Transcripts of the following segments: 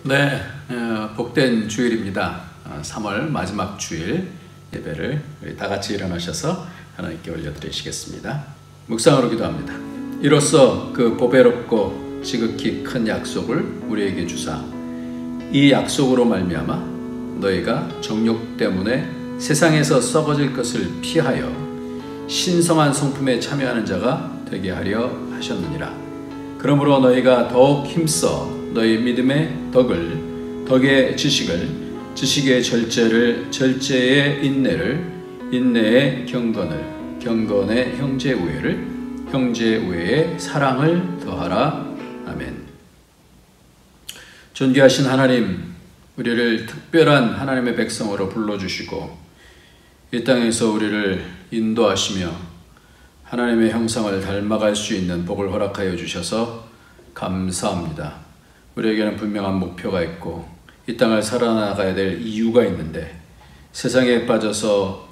네, 복된 주일입니다. 3월 마지막 주일 예배를 우리 다 같이 일어나셔서 하나님께 올려드리시겠습니다. 묵상으로 기도합니다. 이로써 그 보배롭고 지극히 큰 약속을 우리에게 주사 이 약속으로 말미암아 너희가 정욕 때문에 세상에서 썩어질 것을 피하여 신성한 성품에 참여하는 자가 되게 하려 하셨느니라. 그러므로 너희가 더욱 힘써 너희 믿음의 덕을, 덕의 지식을, 지식의 절제를, 절제의 인내를, 인내의 경건을, 경건의 형제 우애를, 형제 우애의 사랑을 더하라. 아멘. 존귀하신 하나님, 우리를 특별한 하나님의 백성으로 불러주시고 이 땅에서 우리를 인도하시며 하나님의 형상을 닮아갈 수 있는 복을 허락하여 주셔서 감사합니다. 우리에게는 분명한 목표가 있고 이 땅을 살아나가야 될 이유가 있는데 세상에 빠져서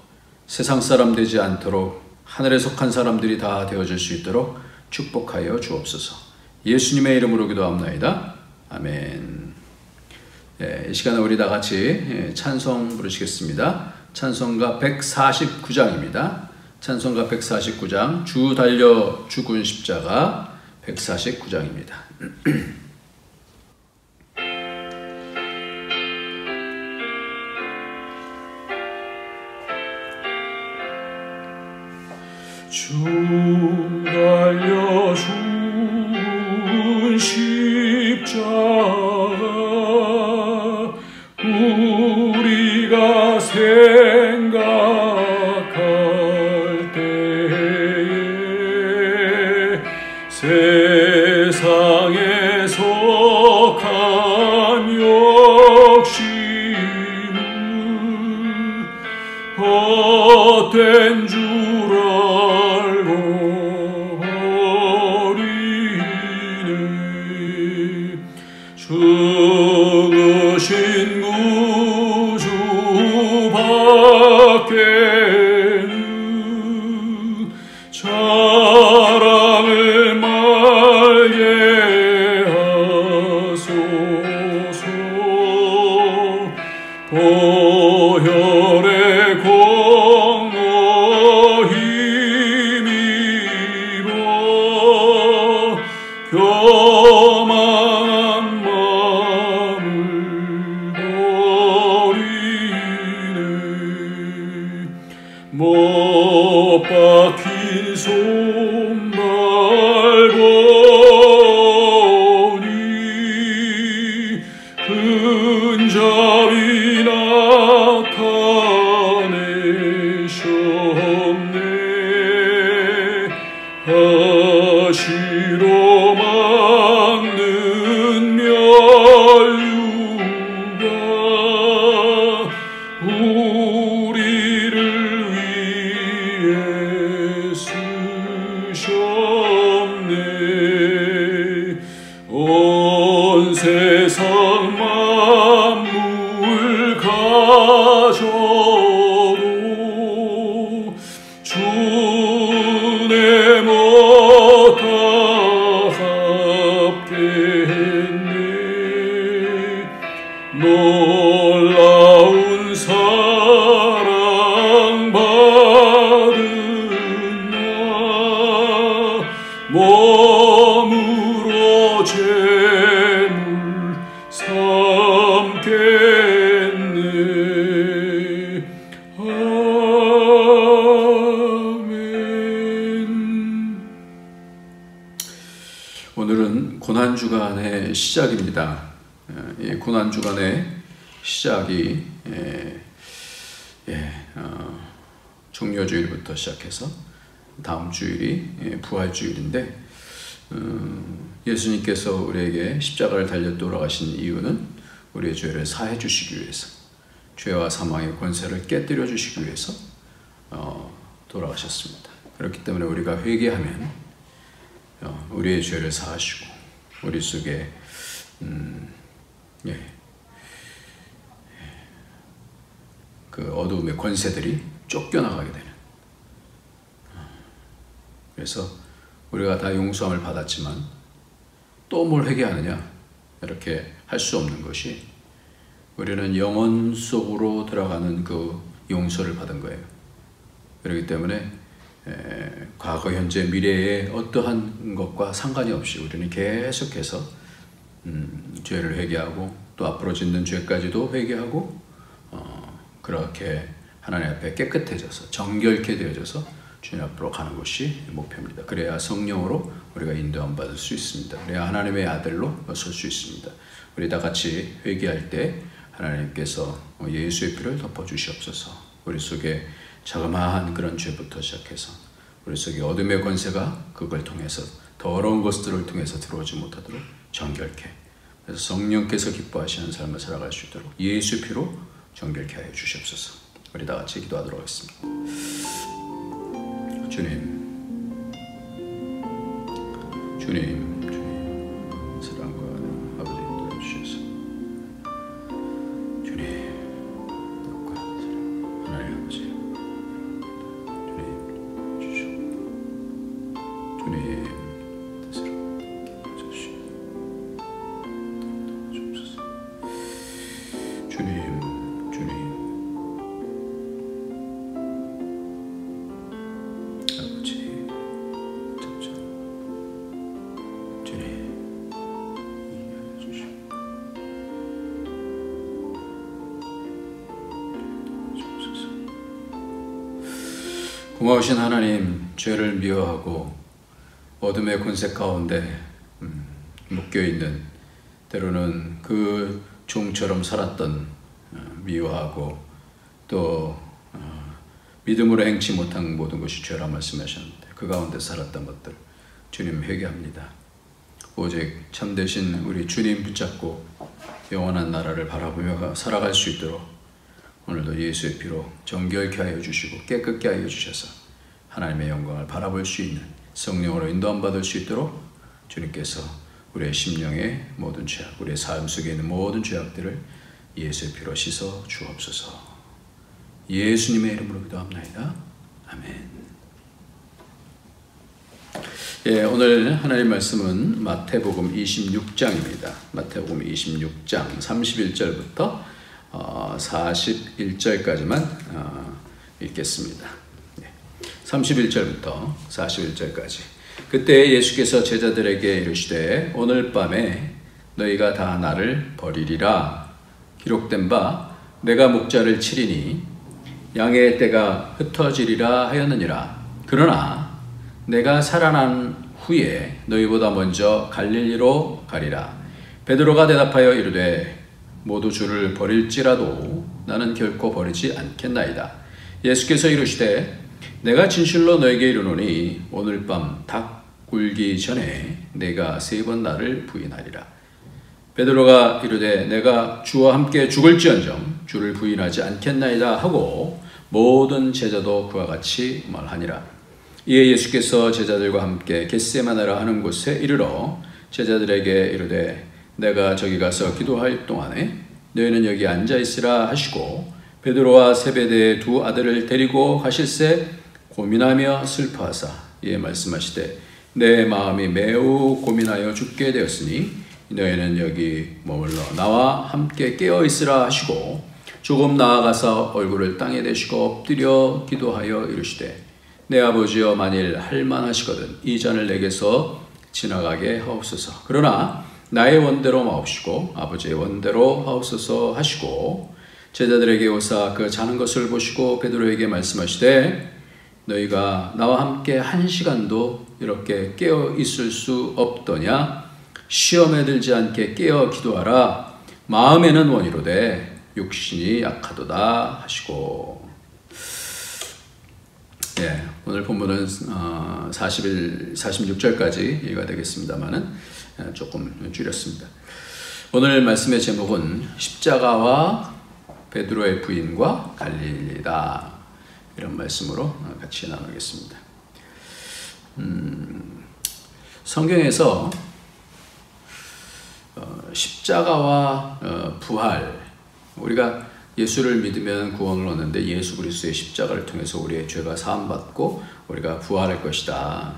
세상 사람 되지 않도록 하늘에 속한 사람들이 다 되어질 수 있도록 축복하여 주옵소서. 예수님의 이름으로 기도합나이다. 아멘. 이 시간에 우리 다 같이 찬송 부르시겠습니다. 찬송가 149장입니다. 찬송가 149장, 주 달려 죽은 십자가 149장입니다. 주 달려 죽은 십자가 우리가 생각할 때에 세상에 속한 욕심을 헛된 줄 알고 버리네. 죽으신 구주 밖에는 자랑을 말게 하소서. 보혈의 공로 힘입어 교만한 마음을 버리네. 못 박힌 손발 보니 근잡이 나타내셨네. 가시로 막는 면류가 우리를 위해 쓰셨네. 온 세상 만물 가져도 주내 못다 합겠네. 놀라운 사랑 받은 나 몸으로 제물 삼겠네. 아멘. 오늘은 고난주간의 시작입니다. 이 고난주간의 시작이 종려주일부터 시작해서 다음 주일이 부활주일인데 예수님께서 우리에게 십자가를 달려 돌아가신 이유는 우리의 죄를 사해 주시기 위해서, 죄와 사망의 권세를 깨뜨려 주시기 위해서 돌아가셨습니다. 그렇기 때문에 우리가 회개하면 우리의 죄를 사하시고 우리 속에 그 어두움의 권세들이 쫓겨나가게 되는. 그래서 우리가 다 용서함을 받았지만 또 뭘 회개하느냐? 이렇게 할 수 없는 것이 우리는 영혼 속으로 들어가는 그 용서를 받은 거예요. 그렇기 때문에 과거, 현재, 미래의 어떠한 것과 상관이 없이 우리는 계속해서 죄를 회개하고 또 앞으로 짓는 죄까지도 회개하고 그렇게 하나님 앞에 깨끗해져서 정결케 되어져서 주님 앞으로 가는 것이 목표입니다. 그래야 성령으로 우리가 인도함 받을 수 있습니다. 그래야 하나님의 아들로 설 수 있습니다. 우리 다 같이 회개할 때 하나님께서 예수의 피를 덮어주시옵소서. 우리 속에 자그마한 그런 죄부터 시작해서 우리 속에 어둠의 권세가 그걸 통해서 더러운 것들을 통해서 들어오지 못하도록 정결케, 그래서 성령께서 기뻐하시는 삶을 살아갈 수 있도록 예수 피로 정결케 하여 주시옵소서. 우리 다 같이 기도하도록 하겠습니다. 주님, 사랑과 아버지 인도해 주셔서 주님, 뜻과 사랑, 하나님 아버지 주님 주시고 주님 뜻으로 기뻐해 주시고 주옵소서. 주님 고마우신 하나님, 죄를 미워하고 어둠의 권세 가운데 묶여있는, 때로는 그 종처럼 살았던 미워하고 또 믿음으로 행치 못한 모든 것이 죄라 말씀하셨는데 그 가운데 살았던 것들 주님 회개합니다. 오직 참되신 우리 주님 붙잡고 영원한 나라를 바라보며 살아갈 수 있도록 오늘도 예수의 피로 정결케 하여 주시고 깨끗게 하여 주셔서 하나님의 영광을 바라볼 수 있는 성령으로 인도함 받을 수 있도록 주님께서 우리의 심령의 모든 죄악, 우리의 삶 속에 있는 모든 죄악들을 예수의 피로 씻어 주옵소서. 예수님의 이름으로 기도합나이다. 아멘. 오늘 하나님 말씀은 마태복음 26장입니다. 마태복음 26장 31절부터 41절까지만 읽겠습니다. 31절부터 41절까지. 그때 예수께서 제자들에게 이르시되 오늘 밤에 너희가 다 나를 버리리라. 기록된 바 내가 목자를 치리니 양의 떼가 흩어지리라 하였느니라. 그러나 내가 살아난 후에 너희보다 먼저 갈릴리로 가리라. 베드로가 대답하여 이르되 모두 주를 버릴지라도 나는 결코 버리지 않겠나이다. 예수께서 이르시되 내가 진실로 너에게 이르노니 오늘 밤 닭 굴기 전에 내가 3번 나를 부인하리라. 베드로가 이르되 내가 주와 함께 죽을지언정 주를 부인하지 않겠나이다 하고 모든 제자도 그와 같이 말하니라. 이에 예수께서 제자들과 함께 겟세마네라 하는 곳에 이르러 제자들에게 이르되 내가 저기 가서 기도할 동안에 너희는 여기 앉아있으라 하시고 베드로와 세베대의 2 아들을 데리고 가실새 고민하며 슬퍼하사 이에 말씀하시되 내 마음이 매우 고민하여 죽게 되었으니 너희는 여기 머물러 나와 함께 깨어있으라 하시고 조금 나아가서 얼굴을 땅에 대시고 엎드려 기도하여 이르시되 내 아버지여 만일 할만하시거든 이 잔을 내게서 지나가게 하옵소서. 그러나 나의 원대로 마옵시고 아버지의 원대로 하옵소서 하시고 제자들에게 오사 그 자는 것을 보시고 베드로에게 말씀하시되 너희가 나와 함께 1시간도 이렇게 깨어 있을 수 없더냐. 시험에 들지 않게 깨어 기도하라. 마음에는 원이로되 육신이 약하도다 하시고. 오늘 본문은 46절까지 이해가 되겠습니다만은 조금 줄였습니다. 오늘 말씀의 제목은 십자가와 베드로의 부인과 갈릴리다, 이런 말씀으로 같이 나누겠습니다. 성경에서 십자가와 부활, 우리가 예수를 믿으면 구원을 얻는데 예수 그리스도의 십자가를 통해서 우리의 죄가 사함받고 우리가 부활할 것이다.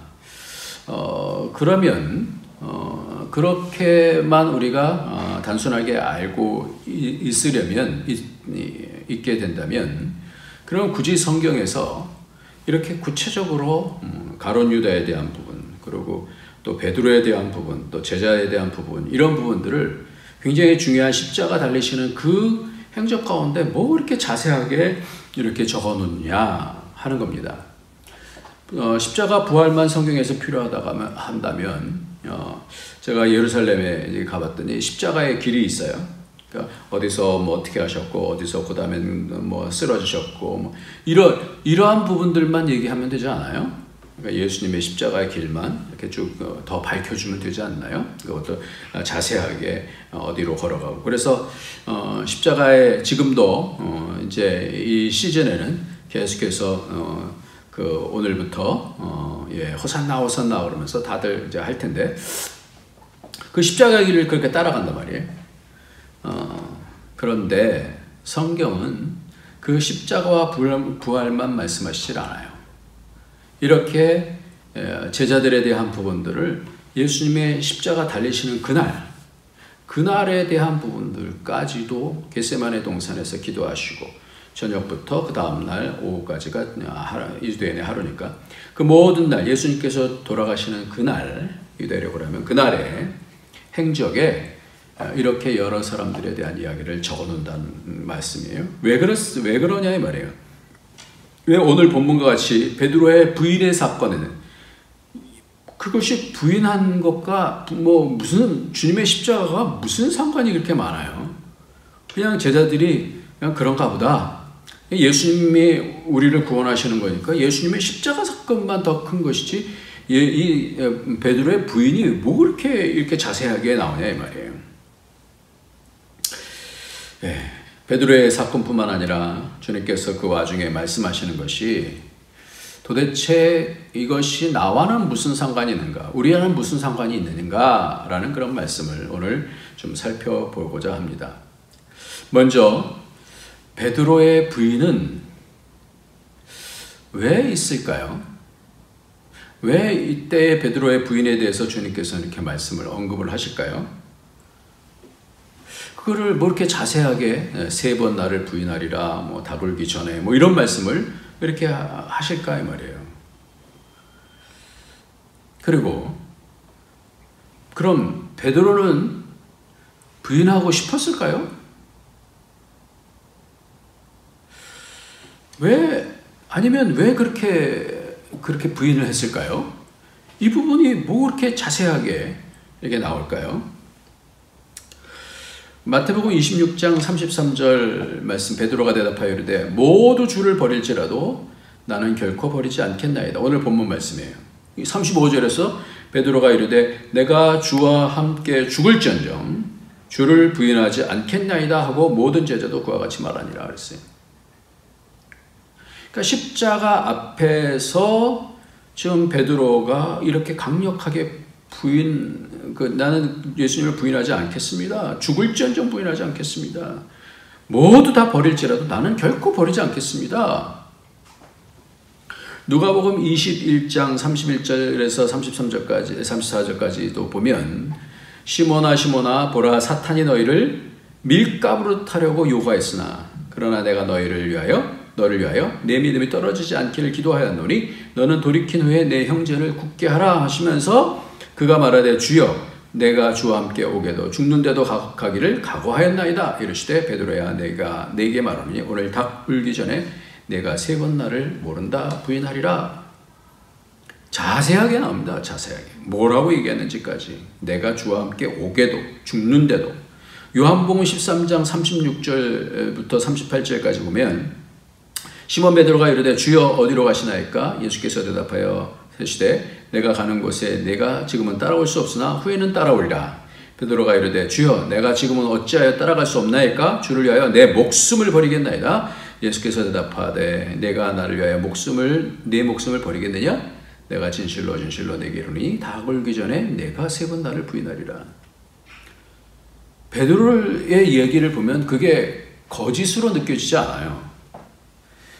그러면 그렇게만 우리가 단순하게 알고 있게 된다면, 그럼 굳이 성경에서 이렇게 구체적으로 가룟 유다에 대한 부분, 그리고 또 베드로에 대한 부분, 또 제자에 대한 부분, 이런 부분들을 굉장히 중요한 십자가 달리시는 그 행적 가운데 뭐 이렇게 자세하게 이렇게 적어 놓느냐 하는 겁니다. 십자가 부활만 성경에서 필요하다고 한다면, 제가 예루살렘에 가봤더니 십자가의 길이 있어요. 그러니까 어디서 뭐 어떻게 하셨고, 어디서 그 다음에 뭐 쓰러지셨고, 뭐 이러한 부분들만 얘기하면 되지 않아요? 그러니까 예수님의 십자가의 길만 이렇게 쭉 더 밝혀주면 되지 않나요? 그것도 자세하게 어디로 걸어가고. 그래서 십자가에 지금도 이제 이 시즌에는 계속해서 오늘부터 호산나 호산나 그러면서 다들 이제 할 텐데, 그 십자가 길을 그렇게 따라간단 말이에요. 그런데 성경은 그 십자가와 부활만 말씀하시질 않아요. 이렇게 제자들에 대한 부분들을 예수님의 십자가 달리시는 그날에 대한 부분들까지도 겟세마네 동산에서 기도하시고, 저녁부터 그 다음날 오후까지가 유대인의 하루니까 그 모든 날 예수님께서 돌아가시는 그날, 유대력으로 하면 그날의 행적에 이렇게 여러 사람들에 대한 이야기를 적어놓는다는 말씀이에요. 왜 그러냐 이 말이에요. 왜 오늘 본문과 같이 베드로의 부인의 사건에는 그것이 부인한 것과 뭐 무슨 주님의 십자가가 무슨 상관이 그렇게 많아요? 그냥 제자들이 그냥 그런가 보다. 예수님이 우리를 구원하시는 거니까 예수님의 십자가 사건만 더 큰 것이지, 이 베드로의 부인이 뭐 그렇게 이렇게 자세하게 나오냐 이 말이에요. 베드로의 사건뿐만 아니라 주님께서 그 와중에 말씀하시는 것이 도대체 이것이 나와는 무슨 상관이 있는가, 우리와는 무슨 상관이 있는가 라는 그런 말씀을 오늘 좀 살펴보고자 합니다. 먼저 베드로의 부인은 왜 있을까요? 왜 이때 베드로의 부인에 대해서 주님께서 이렇게 말씀을 언급을 하실까요? 그거를 뭐 이렇게 자세하게 3번 나를 부인하리라, 뭐 닭 울기 전에 뭐 이런 말씀을 이렇게 하실까 이 말이에요. 그리고 그럼 베드로는 부인하고 싶었을까요? 아니면 왜 그렇게 부인을 했을까요? 이 부분이 뭐 그렇게 자세하게 이렇게 나올까요? 마태복음 26장 33절 말씀, 베드로가 대답하여 이르되 모두 주를 버릴지라도 나는 결코 버리지 않겠나이다. 오늘 본문 말씀이에요. 35절에서 베드로가 이르되 내가 주와 함께 죽을지언정 주를 부인하지 않겠나이다 하고 모든 제자도 그와 같이 말하니라 그랬어요. 그러니까 십자가 앞에서 지금 베드로가 이렇게 강력하게 나는 예수님을 부인하지 않겠습니다. 죽을지언정 부인하지 않겠습니다. 모두 다 버릴지라도 나는 결코 버리지 않겠습니다. 누가복음 21장 31절에서 33절까지 34절까지도 보면 시몬아 시몬아 보라 사탄이 너희를 밀가부로 타려고 요구하였으나 그러나 내가 너를 위하여 내 믿음이 떨어지지 않기를 기도하였노니 너는 돌이킨 후에 내 형제를 굳게 하라 하시면서 그가 말하되 주여 내가 주와 함께 오게도 죽는데도 가기를 각오하였나이다. 이르시되 베드로야 내가 네게 말하노니 오늘 닭 울기 전에 내가 3번 나를 모른다 부인하리라. 자세하게 나옵니다. 자세하게 뭐라고 얘기했는지까지. 내가 주와 함께 오게도 죽는데도. 요한복음 13장 36절부터 38절까지 보면 시몬 베드로가 이르되 주여 어디로 가시나이까? 예수께서 대답하여 하시되 내가 가는 곳에 내가 지금은 따라올 수 없으나 후에는 따라오리라. 베드로가 이르되 주여 내가 지금은 어찌하여 따라갈 수 없나이까? 주를 위하여 내 목숨을 버리겠나이다. 예수께서 대답하되 내가 나를 위하여 내 목숨을 버리겠느냐? 내가 진실로 내게 이르노니 닭 울기 전에 내가 3번 나를 부인하리라. 베드로의 얘기를 보면 그게 거짓으로 느껴지지 않아요.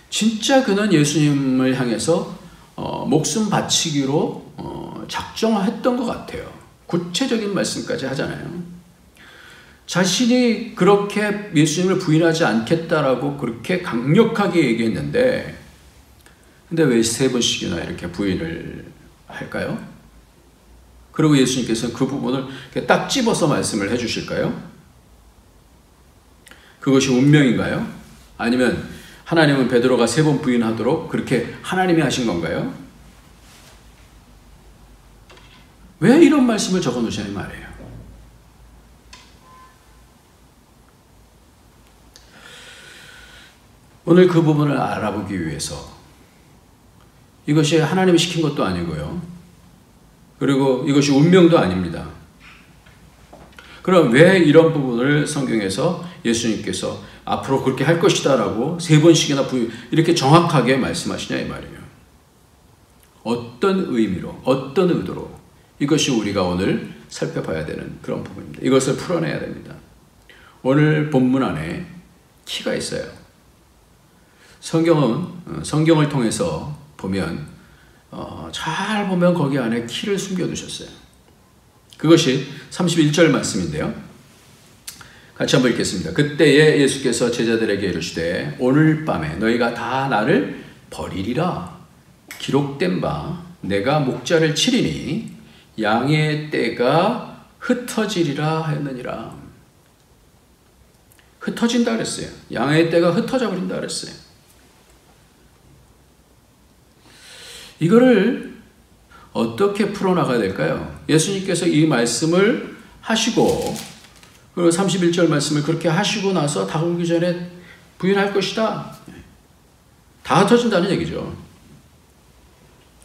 진짜 그는 예수님을 향해서 목숨 바치기로 작정했던 것 같아요. 구체적인 말씀까지 하잖아요. 자신이 그렇게 예수님을 부인하지 않겠다라고 그렇게 강력하게 얘기했는데, 근데 왜 3번씩이나 이렇게 부인을 할까요? 그리고 예수님께서는 그 부분을 딱 집어서 말씀을 해주실까요? 그것이 운명인가요? 아니면 하나님은 베드로가 3번 부인하도록 그렇게 하나님이 하신 건가요? 왜 이런 말씀을 적어 놓으시냐 말이에요. 오늘 그 부분을 알아보기 위해서, 이것이 하나님이 시킨 것도 아니고요. 그리고 이것이 운명도 아닙니다. 그럼 왜 이런 부분을 성경에서 예수님께서 앞으로 그렇게 할 것이다 라고 3번씩이나 이렇게 정확하게 말씀하시냐 이 말이에요. 어떤 의미로, 어떤 의도로, 이것이 우리가 오늘 살펴봐야 되는 그런 부분입니다. 이것을 풀어내야 됩니다. 오늘 본문 안에 키가 있어요. 성경을 통해서 보면 잘 보면 거기 안에 키를 숨겨두셨어요. 그것이 31절 말씀인데요. 같이 한번 읽겠습니다. 그때에 예수께서 제자들에게 이르시되 오늘 밤에 너희가 다 나를 버리리라. 기록된 바 내가 목자를 치리니 양의 떼가 흩어지리라 하였느니라. 흩어진다 그랬어요. 양의 떼가 흩어져 버린다 그랬어요. 이거를 어떻게 풀어나가야 될까요? 예수님께서 이 말씀을 하시고, 그리고 31절 말씀을 그렇게 하시고 나서 다가오기 전에 부인할 것이다. 다 흩어진다는 얘기죠.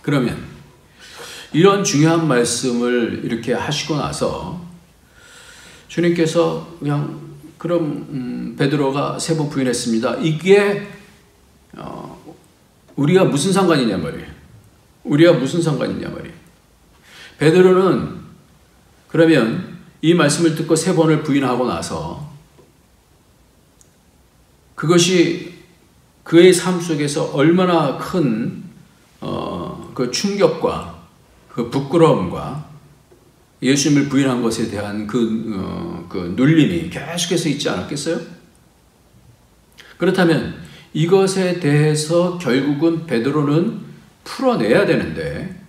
그러면 이런 중요한 말씀을 이렇게 하시고 나서 주님께서 그냥 그럼 베드로가 3번 부인했습니다. 이게 우리가 무슨 상관이냐 말이에요. 우리가 무슨 상관이냐 말이에요. 베드로는 그러면 이 말씀을 듣고 3번을 부인하고 나서 그것이 그의 삶 속에서 얼마나 큰 그 충격과 그 부끄러움과 예수님을 부인한 것에 대한 그 눌림이 계속해서 있지 않았겠어요? 그렇다면 이것에 대해서 결국은 베드로는 풀어내야 되는데,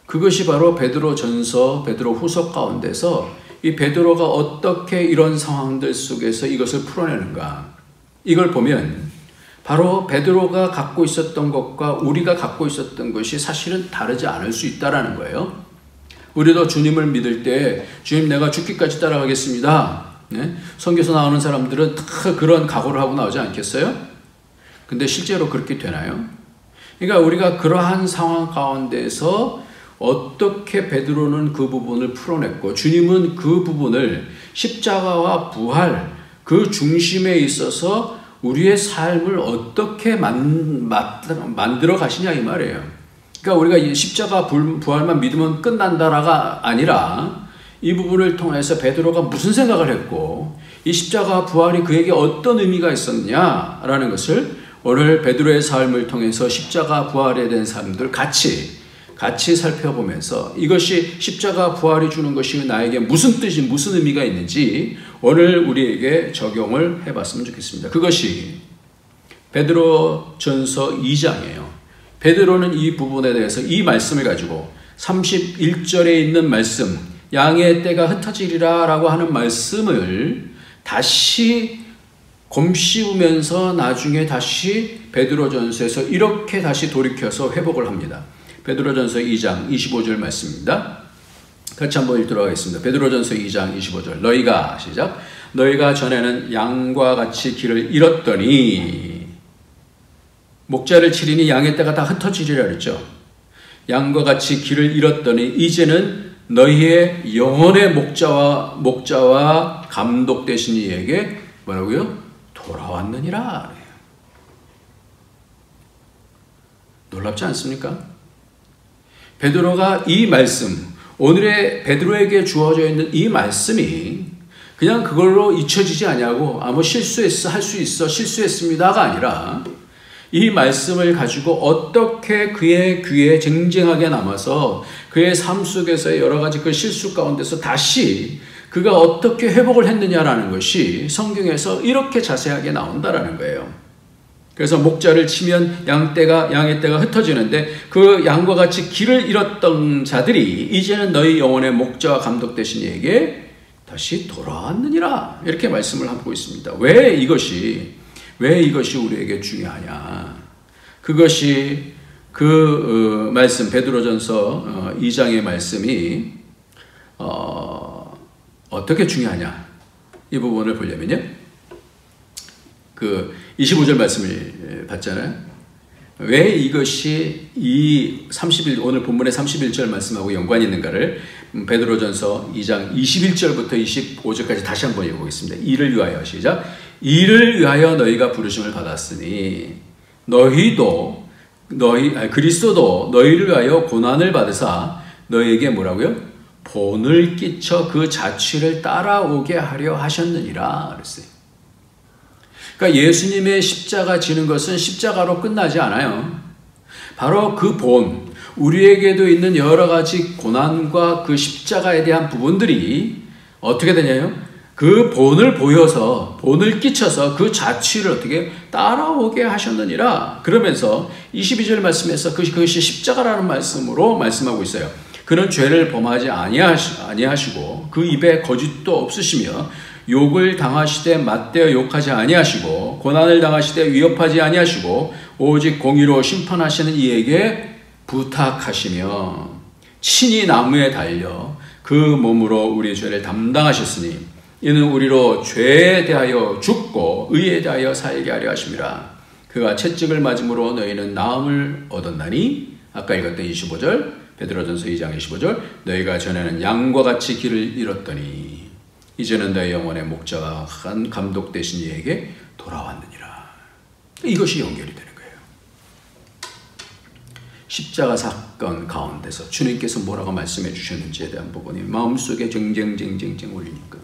그것이 바로 베드로전서, 베드로후서 가운데서 이 베드로가 어떻게 이런 상황들 속에서 이것을 풀어내는가, 이걸 보면 바로 베드로가 갖고 있었던 것과 우리가 갖고 있었던 것이 사실은 다르지 않을 수 있다는 거예요. 우리도 주님을 믿을 때 주님 내가 죽기까지 따라가겠습니다. 네? 선교서 나오는 사람들은 다 그런 각오를 하고 나오지 않겠어요? 근데 실제로 그렇게 되나요? 그러니까 우리가 그러한 상황 가운데서 어떻게 베드로는 그 부분을 풀어냈고 주님은 그 부분을 십자가와 부활 그 중심에 있어서 우리의 삶을 어떻게 만들어 가시냐 이 말이에요. 그러니까 우리가 십자가 부활만 믿으면 끝난다라가 아니라 이 부분을 통해서 베드로가 무슨 생각을 했고 이 십자가 부활이 그에게 어떤 의미가 있었냐라는 것을 오늘 베드로의 삶을 통해서 십자가 부활에 대한 사람들 같이 살펴보면서 이것이 십자가 부활이 주는 것이 나에게 무슨 뜻이 무슨 의미가 있는지 오늘 우리에게 적용을 해봤으면 좋겠습니다. 그것이 베드로전서 2장이에요. 베드로는 이 부분에 대해서 이 말씀을 가지고 31절에 있는 말씀 양의 떼가 흩어지리라 라고 하는 말씀을 다시 곰씹으면서 나중에 다시 베드로전서에서 이렇게 다시 돌이켜서 회복을 합니다. 베드로전서 2장 25절 말씀입니다. 같이 한번 읽도록 하겠습니다. 베드로전서 2장 25절 너희가 시작 너희가 전에는 양과 같이 길을 잃었더니 목자를 치리니 양의 떼가 다 흩어지리라 그랬죠. 양과 같이 길을 잃었더니 이제는 너희의 영혼의 목자와 감독 되신 이에게 뭐라고요? 돌아왔느니라. 놀랍지 않습니까? 베드로가 이 말씀, 오늘의 베드로에게 주어져 있는 이 말씀이 그냥 그걸로 잊혀지지 않냐고 뭐 실수했어, 할 수 있어, 실수했습니다가 아니라 이 말씀을 가지고 어떻게 그의 귀에 쟁쟁하게 남아서 그의 삶 속에서의 여러 가지 그 실수 가운데서 다시 그가 어떻게 회복을 했느냐라는 것이 성경에서 이렇게 자세하게 나온다라는 거예요. 그래서 목자를 치면 양의 떼가 흩어지는데 그 양과 같이 길을 잃었던 자들이 이제는 너희 영혼의 목자와 감독 되신 이에게 다시 돌아왔느니라, 이렇게 말씀을 하고 있습니다. 왜 이것이 우리에게 중요하냐? 그것이 그 말씀 베드로전서 2장의 말씀이 어떻게 중요하냐? 이 부분을 보려면요, 그 25절 말씀을 봤잖아요. 왜 이것이 오늘 본문의 31절 말씀하고 연관이 있는가를 베드로전서 2장 21절부터 25절까지 다시 한번 읽어보겠습니다. 이를 위하여, 시작. 이를 위하여 너희가 부르심을 받았으니 그리스도도 너희를 위하여 고난을 받으사 너희에게 뭐라고요? 본을 끼쳐 그 자취를 따라오게 하려 하셨느니라 그랬어요. 그러니까 예수님의 십자가 지는 것은 십자가로 끝나지 않아요. 바로 그 본, 우리에게도 있는 여러 가지 고난과 그 십자가에 대한 부분들이 어떻게 되냐요? 그 본을 보여서, 본을 끼쳐서 그 자취를 어떻게 따라오게 하셨느니라. 그러면서 22절 말씀에서 그것이 십자가라는 말씀으로 말씀하고 있어요. 그는 죄를 범하지 아니하시고 그 입에 거짓도 없으시며 욕을 당하시되 맞대어 욕하지 아니하시고 고난을 당하시되 위협하지 아니하시고 오직 공의로 심판하시는 이에게 부탁하시며 친히 나무에 달려 그 몸으로 우리의 죄를 담당하셨으니 이는 우리로 죄에 대하여 죽고 의에 대하여 살게 하려 하심이라. 그가 채찍을 맞음으로 너희는 나음을 얻었나니, 아까 읽었던 25절 베드로전서 2장 25절, 너희가 전에는 양과 같이 길을 잃었더니 이제는 너희 영혼의 목자가 한 감독 되신 이에게 돌아왔느니라. 이것이 연결이 되는 거예요. 십자가 사건 가운데서 주님께서 뭐라고 말씀해 주셨는지에 대한 부분이 마음속에 쟁쟁쟁쟁쟁 울리니까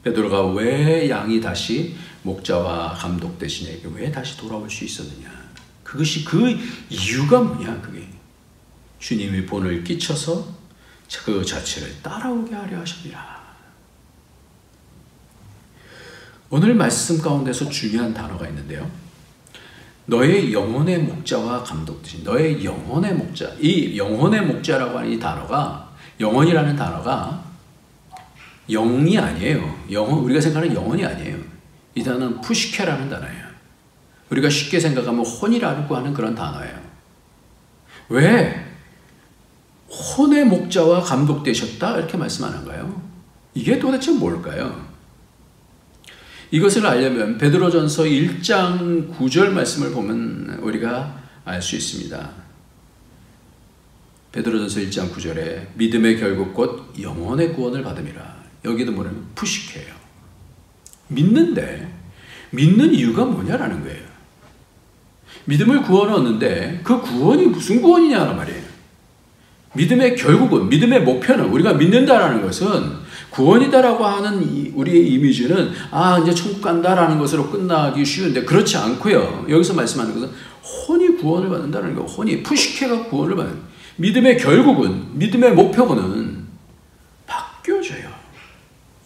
베드로가 왜 양이 다시 목자와 감독 되신 이에게 왜 다시 돌아올 수 있었느냐, 그것이 그 이유가 뭐냐, 그게 주님이 본을 끼쳐서 그 자체를 따라오게 하려 하십니다. 오늘 말씀 가운데서 중요한 단어가 있는데요. 너의 영혼의 목자와 감독 되신, 너의 영혼의 목자. 이 영혼의 목자라고 하는 이 단어가, 영혼이라는 단어가 영이 아니에요. 우리가 생각하는 영혼이 아니에요. 이 단어는 푸시케라는 단어예요. 우리가 쉽게 생각하면 혼이라고 하는 그런 단어예요. 왜 혼의 목자와 감독 되셨다 이렇게 말씀하는가요? 이게 도대체 뭘까요? 이것을 알려면 베드로전서 1장 9절 말씀을 보면 우리가 알 수 있습니다. 베드로전서 1장 9절에 믿음의 결국 곧 영혼의 구원을 받음이라. 여기도 뭐냐면 푸시케예요. 믿는데 믿는 이유가 뭐냐라는 거예요. 믿음을 구원을 얻는데 그 구원이 무슨 구원이냐는 말이에요. 믿음의 결국은, 믿음의 목표는, 우리가 믿는다라는 것은 구원이다라고 하는 우리의 이미지는 이제 천국 간다라는 것으로 끝나기 쉬운데 그렇지 않고요. 여기서 말씀하는 것은 혼이 구원을 받는다는 거예요. 혼이, 푸시케가 구원을 받는, 믿음의 결국은, 믿음의 목표는 바뀌어져요.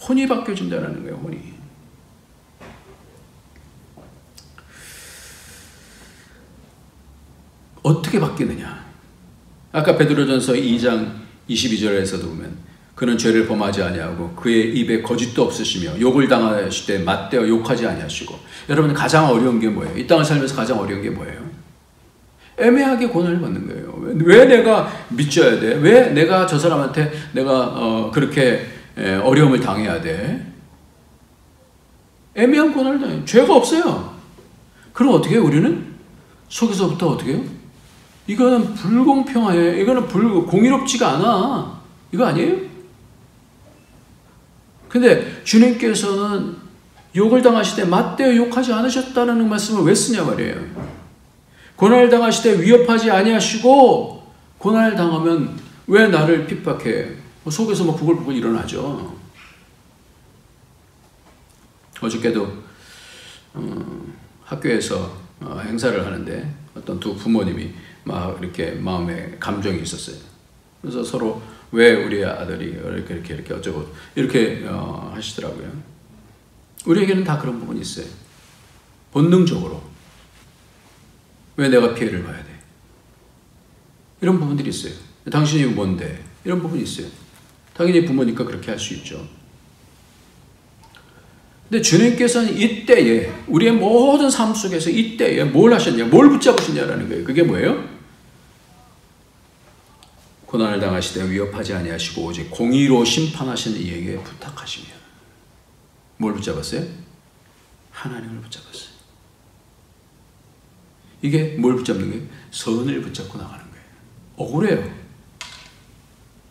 혼이 바뀌어진다는 거예요. 혼이. 어떻게 바뀌느냐? 아까 베드로전서 2장 22절에서도 보면 그는 죄를 범하지 아니하고 그의 입에 거짓도 없으시며 욕을 당하실 때 맞대어 욕하지 아니하시고. 여러분, 가장 어려운 게 뭐예요? 이 땅을 살면서 가장 어려운 게 뭐예요? 애매하게 고난을 받는 거예요. 왜 내가 믿져야 돼? 왜 내가 저 사람한테 내가 그렇게 어려움을 당해야 돼? 애매한 고난을 당해요. 죄가 없어요. 그럼 어떻게 해요? 우리는 속에서부터 어떻게 해요? 이거는 불공평해. 이거는 공의롭지가 않아. 이거 아니에요? 근데 주님께서는 욕을 당하실 때 맞대어 욕하지 않으셨다는 말씀을 왜 쓰냐 말이에요. 고난을 당하실 때 위협하지 아니하시고, 고난을 당하면 왜 나를 핍박해? 속에서 막 부글부글 일어나죠. 어저께도 학교에서 행사를 하는데 어떤 두 부모님이 막 이렇게 마음에 감정이 있었어요. 그래서 서로 왜 우리 아들이 이렇게 어쩌고 이렇게 하시더라고요. 우리에게는 다 그런 부분이 있어요. 본능적으로 왜 내가 피해를 봐야 돼? 이런 부분들이 있어요. 당신이 뭔데? 이런 부분이 있어요. 당연히 부모니까 그렇게 할 수 있죠. 근데 주님께서는 이때에 우리의 모든 삶 속에서 이때에 뭘 하셨냐, 뭘 붙잡으셨냐라는 거예요. 그게 뭐예요? 고난을 당하시되 위협하지 아니하시고 오직 공의로 심판하시는 이에게 부탁하시며. 뭘 붙잡았어요? 하나님을 붙잡았어요. 이게 뭘 붙잡는 거예요? 선을 붙잡고 나가는 거예요. 억울해요.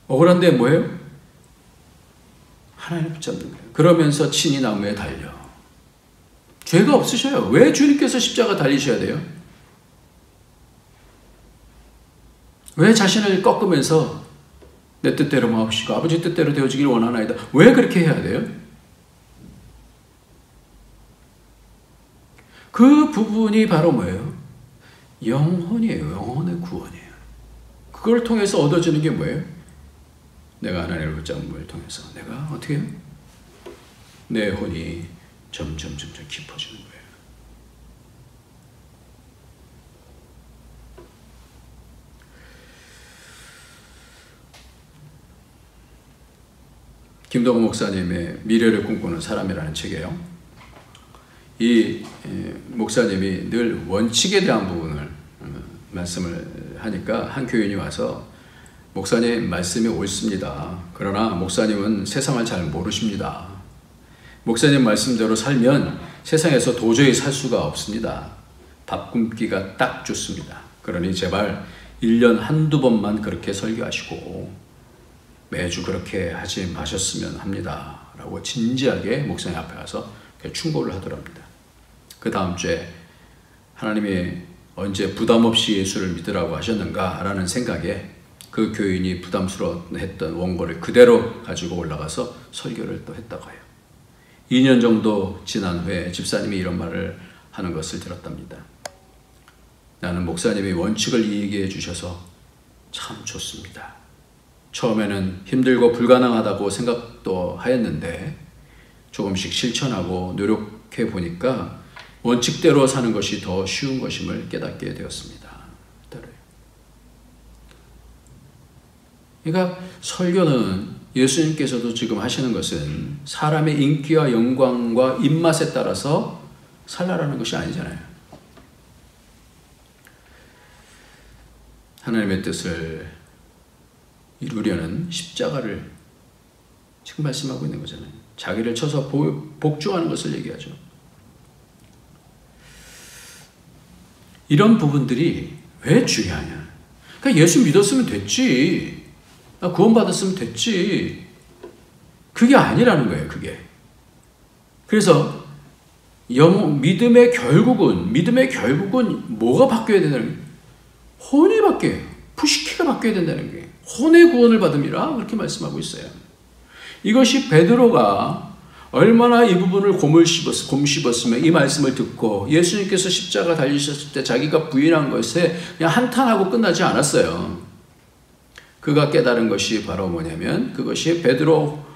억울한데 뭐예요? 하나님을 붙잡는 거예요. 그러면서 친히 나무에 달려. 죄가 없으셔요. 왜 주님께서 십자가 달리셔야 돼요? 왜 자신을 꺾으면서 내 뜻대로 마옵시고 아버지 뜻대로 되어지길 원하나이다. 왜 그렇게 해야 돼요? 그 부분이 바로 뭐예요? 영혼이에요. 영혼의 구원이에요. 그걸 통해서 얻어지는 게 뭐예요? 내가 하나님을 붙잡음을 통해서 내가 어떻게 해요? 내 혼이 점점 깊어지는 거예요. 김동호 목사님의 미래를 꿈꾸는 사람이라는 책이에요. 이 목사님이 늘 원칙에 대한 부분을 말씀을 하니까 한 교인이 와서 목사님 말씀이 옳습니다. 그러나 목사님은 세상을 잘 모르십니다. 목사님 말씀대로 살면 세상에서 도저히 살 수가 없습니다. 밥 굶기가 딱 좋습니다. 그러니 제발 1년 한두 번만 그렇게 설교하시고 매주 그렇게 하지 마셨으면 합니다. 라고 진지하게 목사님 앞에 가서 충고를 하더랍니다. 그 다음 주에 하나님이 언제 부담 없이 예수를 믿으라고 하셨는가 라는 생각에 그 교인이 부담스러워했던 원고를 그대로 가지고 올라가서 설교를 또 했다고 해요. 2년 정도 지난 후에 집사님이 이런 말을 하는 것을 들었답니다. 나는 목사님이 원칙을 얘기해 주셔서 참 좋습니다. 처음에는 힘들고 불가능하다고 생각도 하였는데 조금씩 실천하고 노력해 보니까 원칙대로 사는 것이 더 쉬운 것임을 깨닫게 되었습니다. 그러니까 설교는 예수님께서도 지금 하시는 것은 사람의 인기와 영광과 입맛에 따라서 살라라는 것이 아니잖아요. 하나님의 뜻을 이루려는 십자가를 지금 말씀하고 있는 거잖아요. 자기를 쳐서 복종하는 것을 얘기하죠. 이런 부분들이 왜 중요하냐? 그러니까 예수 믿었으면 됐지. 구원받았으면 됐지. 그게 아니라는 거예요, 그게. 그래서 믿음의 결국은 뭐가 바뀌어야 된다는 거예요? 혼이 바뀌어요. 푸시키가 바뀌어야 된다는 거예요. 혼의 구원을 받음이라 그렇게 말씀하고 있어요. 이것이 베드로가 얼마나 이 부분을 곰씹었으면 이 말씀을 듣고 예수님께서 십자가 달리셨을 때 자기가 부인한 것에 그냥 한탄하고 끝나지 않았어요. 그가 깨달은 것이 바로 뭐냐면 그것이 베드로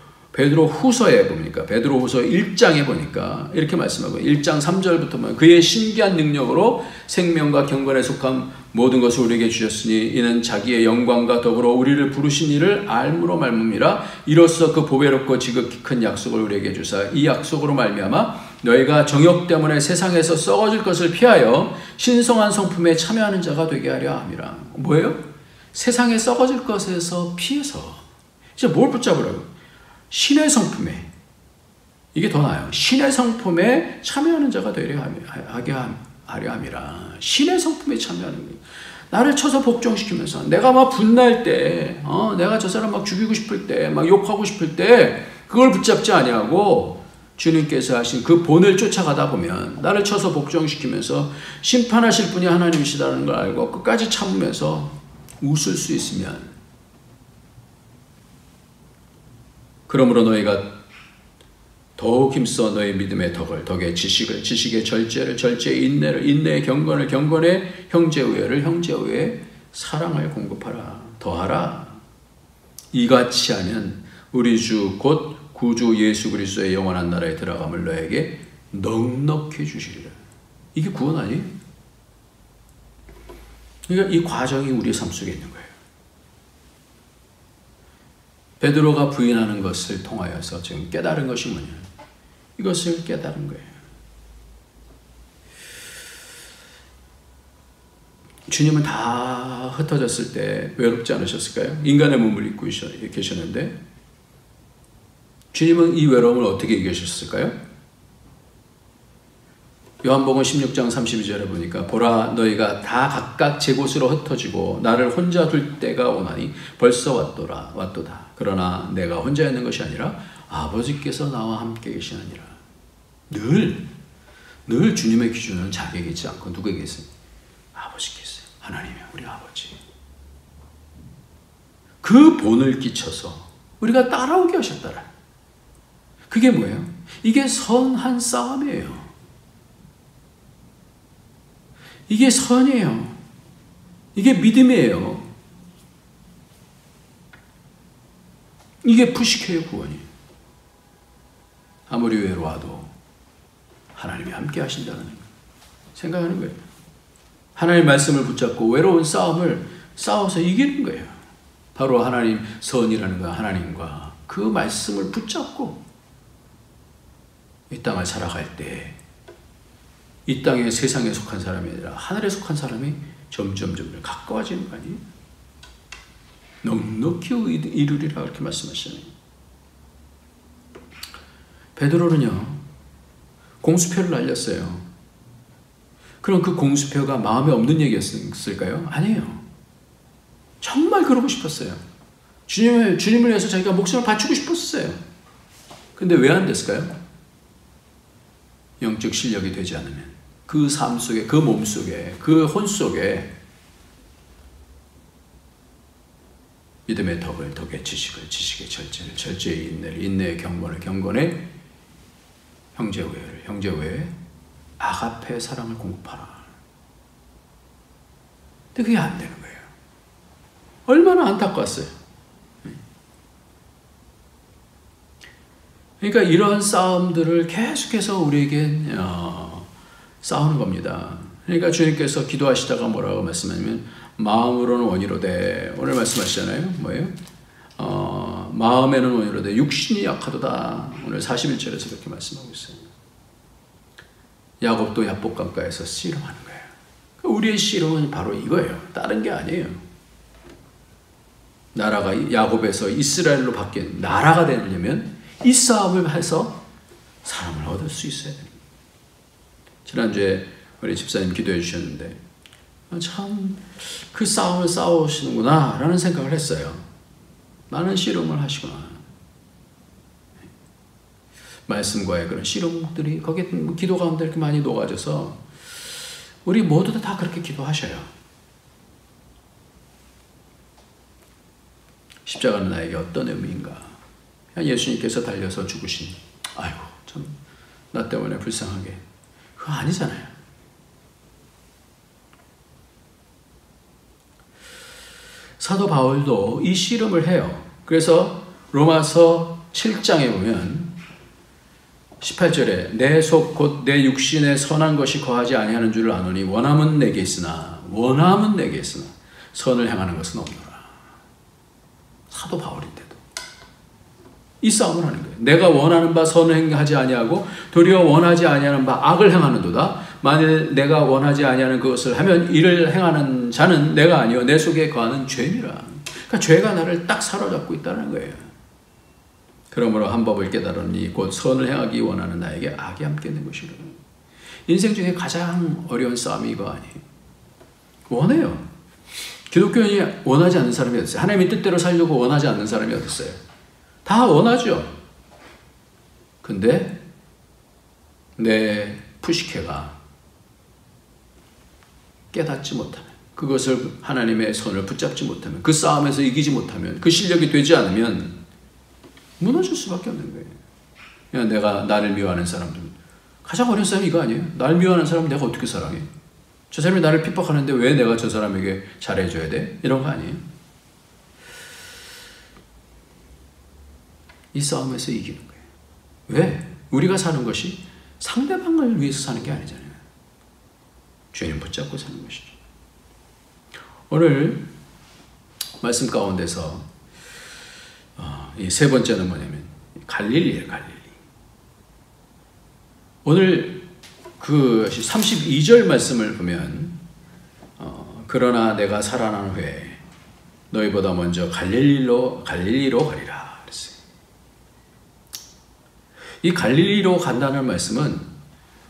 후서에 보니까 베드로 후서 1장에 보니까 이렇게 말씀하고 1장 3절부터 보면 그의 신기한 능력으로 생명과 경건에 속한 모든 것을 우리에게 주셨으니 이는 자기의 영광과 더불어 우리를 부르신 이를 알므로 말미암이라. 이로써 그 보배롭고 지극히 큰 약속을 우리에게 주사 이 약속으로 말미암아 너희가 정욕 때문에 세상에서 썩어질 것을 피하여 신성한 성품에 참여하는 자가 되게 하려 함이라. 뭐예요? 세상에 썩어질 것에서 피해서 이제 뭘 붙잡으라고? 신의 성품에, 이게 더 나아요. 신의 성품에 참여하는 자가 되려 하려 함이라. 신의 성품에 참여하는 거예요. 나를 쳐서 복종시키면서 내가 막 분날 때, 내가 저 사람 막 죽이고 싶을 때, 막 욕하고 싶을 때 그걸 붙잡지 아니하고 주님께서 하신 그 본을 쫓아가다 보면 나를 쳐서 복종시키면서 심판하실 분이 하나님이시다는 걸 알고 끝까지 참으면서 웃을 수 있으면, 그러므로 너희가 더욱 힘써 너의 믿음의 덕에 지식의 절제를 절제의 인내를 인내의 경건을 경건의 형제우애를 형제우애의 사랑을 공급하라. 더하라. 이같이 하면 우리 주 곧 구주 예수 그리스도의 영원한 나라에 들어감을 너에게 넉넉히 주시리라. 이게 구원 아니에요? 그러니까 이 과정이 우리의 삶 속에 있는 거예요. 베드로가 부인하는 것을 통하여서 지금 깨달은 것이 뭐냐? 이것을 깨달은 거예요. 주님은 다 흩어졌을 때 외롭지 않으셨을까요? 인간의 몸을 입고 계셨는데 주님은 이 외로움을 어떻게 이기셨을까요? 요한복음 16장 32절에 보니까 보라 너희가 다 각각 제 곳으로 흩어지고 나를 혼자 둘 때가 오나니 벌써 왔도다. 그러나 내가 혼자 있는 것이 아니라 아버지께서 나와 함께 계시느니라. 늘 주님의 기준은 자기에게 있지 않고 누구에게 있어요? 아버지께 있어요. 하나님이 우리 아버지. 그 본을 끼쳐서 우리가 따라오게 하셨더라. 그게 뭐예요? 이게 선한 싸움이에요. 이게 선이에요. 이게 믿음이에요. 이게 푸시케의 구원이에요. 아무리 외로워도 하나님이 함께 하신다는 생각하는 거예요. 하나님 말씀을 붙잡고 외로운 싸움을 싸워서 이기는 거예요. 바로 하나님 선이라는 거 하나님과 그 말씀을 붙잡고 이 땅을 살아갈 때 이 땅의 세상에 속한 사람이 아니라 하늘에 속한 사람이 점점 가까워지는 거 아니에요? 넉넉히 이루리라 그렇게 말씀하시잖아요. 베드로는요 공수표를 날렸어요. 그럼 그 공수표가 마음에 없는 얘기였을까요? 아니에요. 정말 그러고 싶었어요. 주님을 위해서 자기가 목숨을 바치고 싶었어요. 근데 왜 안 됐을까요? 영적 실력이 되지 않으면 그 삶 속에, 그 몸 속에, 그 혼 속에 믿음의 덕의 지식의 절제를, 절제의 인내를, 인내의 경건을, 경건의 형제우애의 아가페의 사랑을 공급하라. 근데 그게 안 되는 거예요. 얼마나 안타까웠어요. 그러니까 이런 싸움들을 계속해서 우리에게 싸우는 겁니다. 그러니까 주님께서 기도하시다가 뭐라고 말씀하냐면 마음으로는 원이로되 오늘 말씀하시잖아요. 뭐예요? 마음에는 원이로되 육신이 약하도다. 오늘 41절에서 그렇게 말씀하고 있어요. 야곱도 야복강가에서 씨름하는 거예요. 우리의 씨름은 바로 이거예요. 다른 게 아니에요. 나라가 야곱에서 이스라엘로 바뀐 나라가 되려면 이 싸움을 해서 사람을 얻을 수 있어야 됩니다. 지난주에 우리 집사님 기도해 주셨는데 참 그 싸움을 싸우시는구나 라는 생각을 했어요. 많은 씨름을 하시구나. 말씀과의 그런 씨름들이 거기에 기도 가운데 이렇게 많이 녹아져서 우리 모두 다 그렇게 기도하셔요. 십자가는 나에게 어떤 의미인가? 예수님께서 달려서 죽으신 아이고 참 나 때문에 불쌍하게 그거 아니잖아요. 사도 바울도 이 씨름을 해요. 그래서 로마서 7장에 보면 18절에 내 속 곧 내 육신에 선한 것이 거하지 아니하는 줄을 아노니 원함은 내게 있으나 선을 행하는 것은 없노라. 사도 바울인데도 이 싸움을 하는 거예요. 내가 원하는 바 선을 행하지 아니하고 도리어 원하지 아니하는 바 악을 행하는도다. 만일 내가 원하지 아니하는 그것을 하면 이를 행하는 자는 내가 아니요 내 속에 거하는 죄니라. 그러니까 죄가 나를 딱 사로잡고 있다는 거예요. 그러므로 한 법을 깨달으니 곧 선을 행하기 원하는 나에게 악이 함께 있는 것이라. 인생 중에 가장 어려운 싸움이 이거 아니에요. 원해요. 기독교인이 원하지 않는 사람이 어딨어요? 하나님의 뜻대로 살려고 원하지 않는 사람이 어딨어요? 다 원하죠. 근데 내 푸시케가 깨닫지 못하면, 그것을 하나님의 손을 붙잡지 못하면, 그 싸움에서 이기지 못하면, 그 실력이 되지 않으면 무너질 수밖에 없는 거예요. 그냥 내가 나를 미워하는 사람들, 가장 어려운 싸움이 이거 아니에요? 나를 미워하는 사람 내가 어떻게 사랑해? 저 사람이 나를 핍박하는데 왜 내가 저 사람에게 잘해줘야 돼? 이런 거 아니에요? 이 싸움에서 이기는 거예요. 왜? 우리가 사는 것이 상대방을 위해서 사는 게 아니잖아요. 주님 붙잡고 사는 것이죠. 오늘 말씀 가운데서 이 세 번째는 뭐냐면 갈릴리예요. 갈릴리. 오늘 그 32절 말씀을 보면 그러나 내가 살아난 후에 너희보다 먼저 갈릴리로 가리라 그랬어요. 이 갈릴리로 간다는 말씀은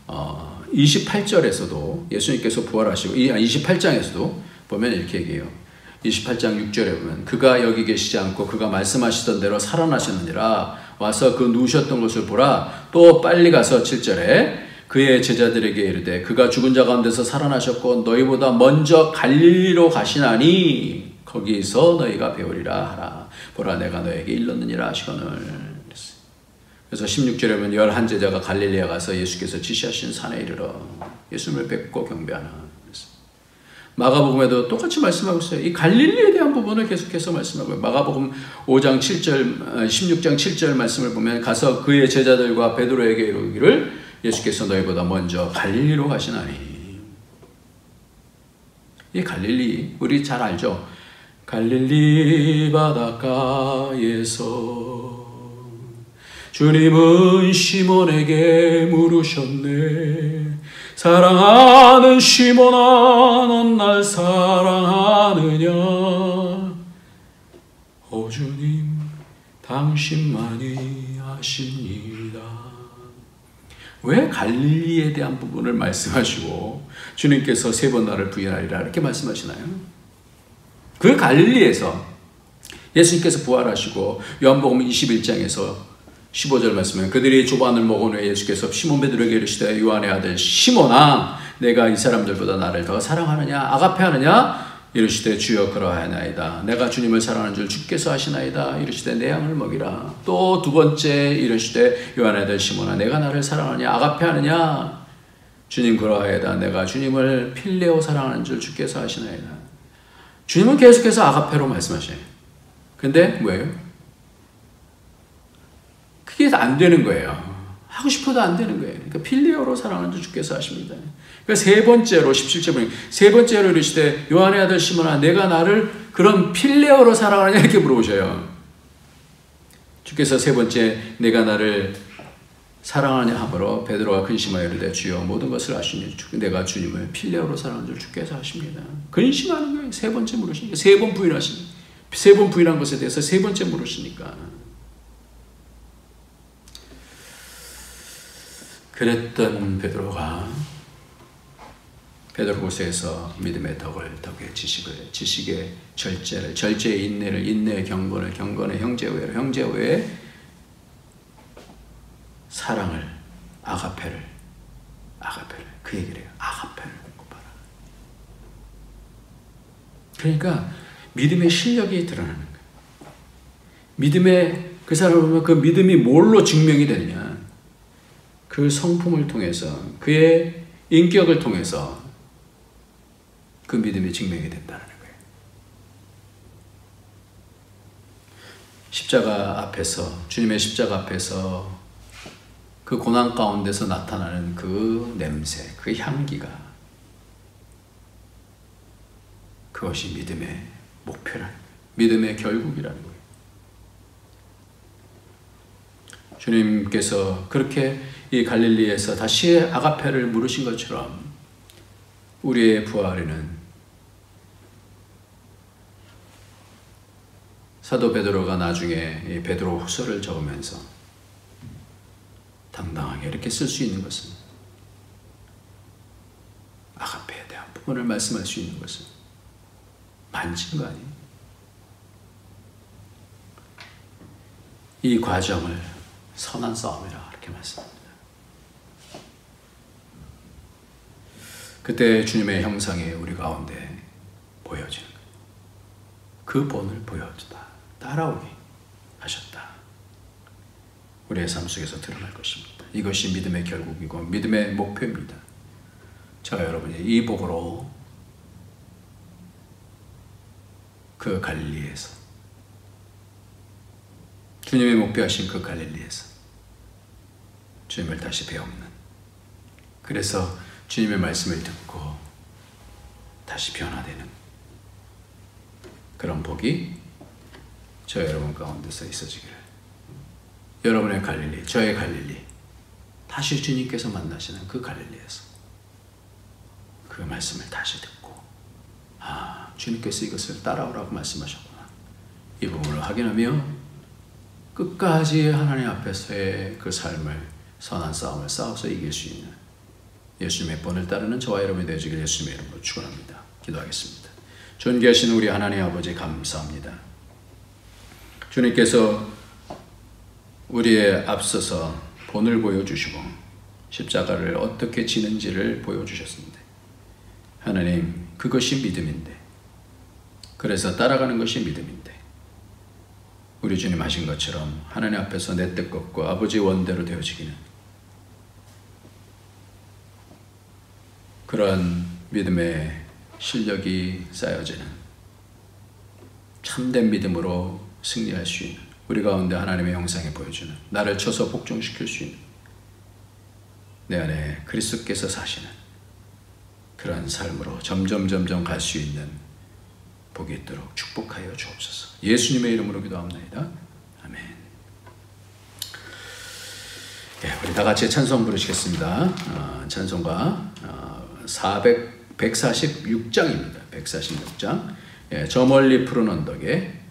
28절에서도 예수님께서 부활하시고 28장에서도 보면 이렇게 얘기해요. 28장 6절에 보면 그가 여기 계시지 않고 그가 말씀하시던 대로 살아나셨느니라. 와서 그 누우셨던 것을 보라. 또 빨리 가서 7절에 그의 제자들에게 이르되 그가 죽은 자 가운데서 살아나셨고 너희보다 먼저 갈릴리로 가시나니 거기서 너희가 배우리라 하라. 보라 내가 너에게 일렀느니라 하시거늘. 그래서 16절에 보면 11제자가 갈릴리에 가서 예수께서 지시하신 산에 이르러 예수님을 뵙고 경배하나. 마가복음에도 똑같이 말씀하고 있어요. 이 갈릴리에 대한 부분을 계속해서 말씀하고요. 마가복음 5장 7절, 16장 7절 말씀을 보면 가서 그의 제자들과 베드로에게 이르기를 예수께서 너희보다 먼저 갈릴리로 가시나니. 이 갈릴리 우리 잘 알죠? 갈릴리 바닷가에서 주님은 시몬에게 물으셨네. 사랑하는 시몬아 넌 날 사랑하느냐. 오 주님 당신만이 아십니다. 왜 갈릴리에 대한 부분을 말씀하시고 주님께서 세 번 나를 부인하리라 이렇게 말씀하시나요? 그 갈릴리에서 예수님께서 부활하시고 요한복음 21장에서 15절 말씀에 그들이 조반을 먹은 후에 예수께서 시몬 베드로에게 이르시되 요한의 아들 시몬아 내가 이 사람들보다 나를 더 사랑하느냐 아가페하느냐. 이르시되 주여 그러하나이다. 내가 주님을 사랑하는 줄 주께서 아시나이다. 이르시되 내 양을 먹이라. 또 두 번째 이르시되 요한의 아들 시몬아 내가 나를 사랑하느냐 아가페하느냐. 주님 그러하이다. 내가 주님을 필레오 사랑하는 줄 주께서 아시나이다. 주님은 계속해서 아가페로 말씀하셔요. 근데 뭐예요? 그게 안 되는 거예요. 하고 싶어도 안 되는 거예요. 그러니까 필레오로 사랑하는 줄 주께서 아십니다. 그러니까 세 번째로 17절 보니 세 번째로 이르시되 요한의 아들 시몬아 내가 나를 그런 필레오로 사랑하느냐 이렇게 물어보셔요. 주께서 세 번째 내가 나를 사랑하느냐 하므로 베드로가 근심하여 이르되 주여 모든 것을 아시니 내가 주님을 필레오로 사랑하는 줄 주께서 아십니다. 근심하는 거예요. 세 번째 물으시니까 세 번 부인하시니 세 번 부인한 것에 대해서 세 번째 물으시니까. 그랬던 베드로가 베드로후서에서 믿음의 덕을 덕의 지식의 절제를 절제의 인내를 인내의 경건을 경건의 형제오해를 형제오해의 사랑을 아가페를 그 얘기를 해요. 아가페를 공급하라. 그러니까 믿음의 실력이 드러나는 거예요. 믿음의 그 사람을 보면 그 믿음이 뭘로 증명이 되느냐. 그 성품을 통해서 그의 인격을 통해서 그 믿음이 증명이 된다는 거예요. 십자가 앞에서 주님의 십자가 앞에서 그 고난 가운데서 나타나는 그 냄새, 그 향기가 그것이 믿음의 목표라는 거예요. 믿음의 결국이라는 거예요. 주님께서 그렇게 이 갈릴리에서 다시 아가페를 물으신 것처럼 우리의 부활에는 사도 베드로가 나중에 이 베드로 후서를 적으면서 당당하게 이렇게 쓸 수 있는 것은 아가페에 대한 부분을 말씀할 수 있는 것은 만진 거 아니에요? 이 과정을 선한 싸움이라 이렇게 말씀합니다. 그때 주님의 형상이 우리 가운데 보여지는 거예요. 그 본을 보여주다 따라오게 하셨다. 우리의 삶 속에서 드러날 것입니다. 이것이 믿음의 결국이고 믿음의 목표입니다. 제가 여러분이 이 복으로 그 갈릴리에서, 주님의 목표하신 그 갈릴리에서 주님을 다시 배우는, 그래서 주님의 말씀을 듣고 다시 변화되는 그런 복이 저 여러분 가운데서 있어지기를. 여러분의 갈릴리, 저의 갈릴리, 다시 주님께서 만나시는 그 갈릴리에서 그 말씀을 다시 듣고, 아, 주님께서 이것을 따라오라고 말씀하셨구나, 이 부분을 확인하며 끝까지 하나님 앞에서의 그 삶을, 선한 싸움을 싸워서 이길 수 있는 예수님의 본을 따르는 저와 여러분이 되어지길 예수님의 이름으로 축원합니다. 기도하겠습니다. 존귀하신 우리 하나님 아버지, 감사합니다. 주님께서 우리의 앞서서 본을 보여주시고 십자가를 어떻게 지는지를 보여주셨습니다. 하나님, 그것이 믿음인데, 그래서 따라가는 것이 믿음인데, 우리 주님 하신 것처럼 하나님 앞에서 내 뜻과 아버지의 원대로 되어지기는 그런 믿음의 실력이 쌓여지는 참된 믿음으로 승리할 수 있는, 우리 가운데 하나님의 형상에 보여주는, 나를 쳐서 복종시킬 수 있는, 내 안에 그리스도께서 사시는 그런 삶으로 점점 갈 수 있는 복이 있도록 축복하여 주옵소서. 예수님의 이름으로 기도합니다. 아멘. 네, 우리 다 같이 찬송 부르시겠습니다. 찬송가 146장입니다. 146장. 예, 저 멀리 푸른 언덕에.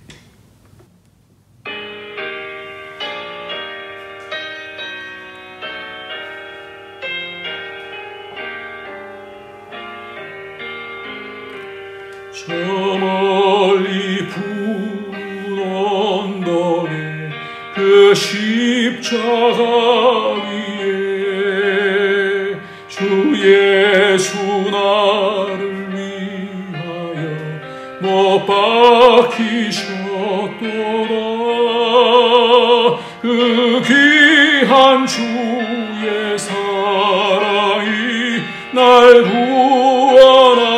저 멀리 푸른 언덕에 그 십자가 위에 주 예수 나를 위하여 못 박히셨도다. 그 귀한 주의 사랑이 날 구원하시니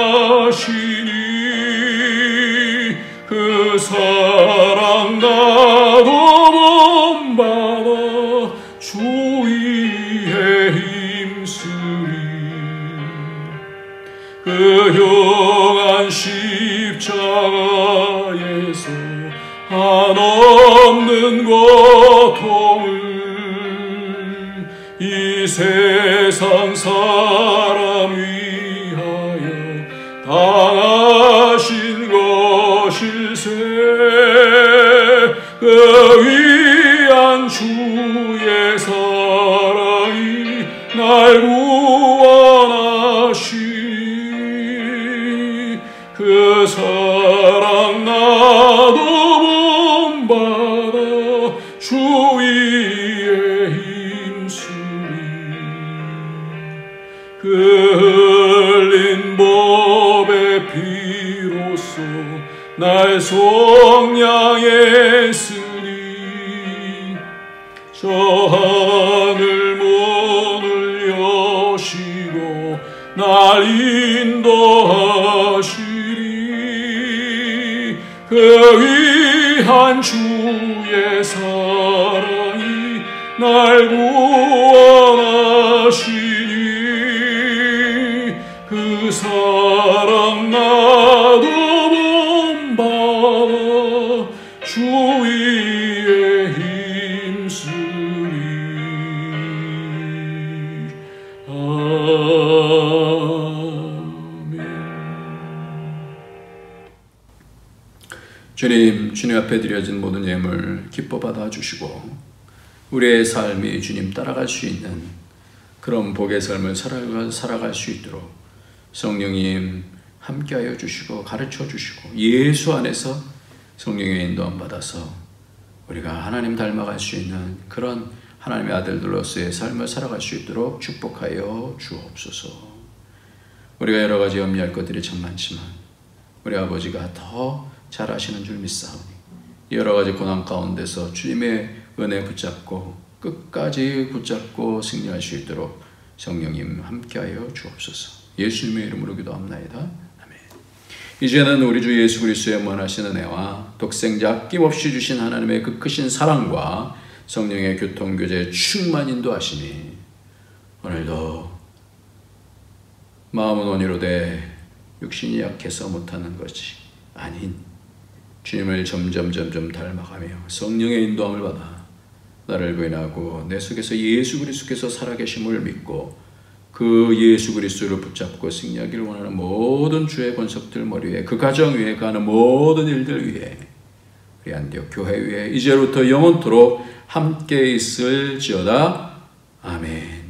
그 사랑 나도 본받아 주 위에 힘쓰리. 그 흉한 십자가에서 한없는 고통을 이 세상 사람 위하여 당하신 것일세. 그 위한 주의 사랑이 날 구원하시니 그 사랑 나도 본받아 주 위에 힘쓰리. 그 흘린 법의 피로써 날 속량했으니 저 하늘 문을 여시고 날 인도하시리. 그 위한 주의 사랑이 날 구원하시니 그 사랑 나도 본받아 주 위에 힘쓰리. 아멘. 주님 앞에 드려진 모든 예물 기뻐 받아주시고 우리의 삶이 주님 따라갈 수 있는 그런 복의 삶을 살아갈 수 있도록 성령님 함께하여 주시고 가르쳐 주시고 예수 안에서 성령의 인도함 받아서 우리가 하나님 닮아갈 수 있는 그런 하나님의 아들들로서의 삶을 살아갈 수 있도록 축복하여 주옵소서. 우리가 여러 가지 염려할 것들이 참 많지만 우리 아버지가 더 잘 아시는 줄 믿사오니 여러 가지 고난 가운데서 주님의 은혜 붙잡고 끝까지 붙잡고 승리할 수 있도록 성령님 함께하여 주옵소서. 예수님의 이름으로 기도합나이다. 아멘. 이제는 우리 주 예수 그리스도의 무한하신 은혜와 독생자 아낌없이 주신 하나님의 그 크신 사랑과 성령의 교통교제 충만 인도하심이 오늘도 마음은 온유로되 육신이 약해서 못하는 것이 아닌 주님을 점점 닮아가며 성령의 인도함을 받아 나를 부인하고 내 속에서 예수 그리스도께서 살아계심을 믿고 그 예수 그리스도를 붙잡고 승리하기를 원하는 모든 주의 권속들 머리 위에, 그 가정 위에, 그 하는 모든 일들 위에, 우리 안디옥 교회 위에 이제부터 영원토록 함께 있을지어다. 아멘.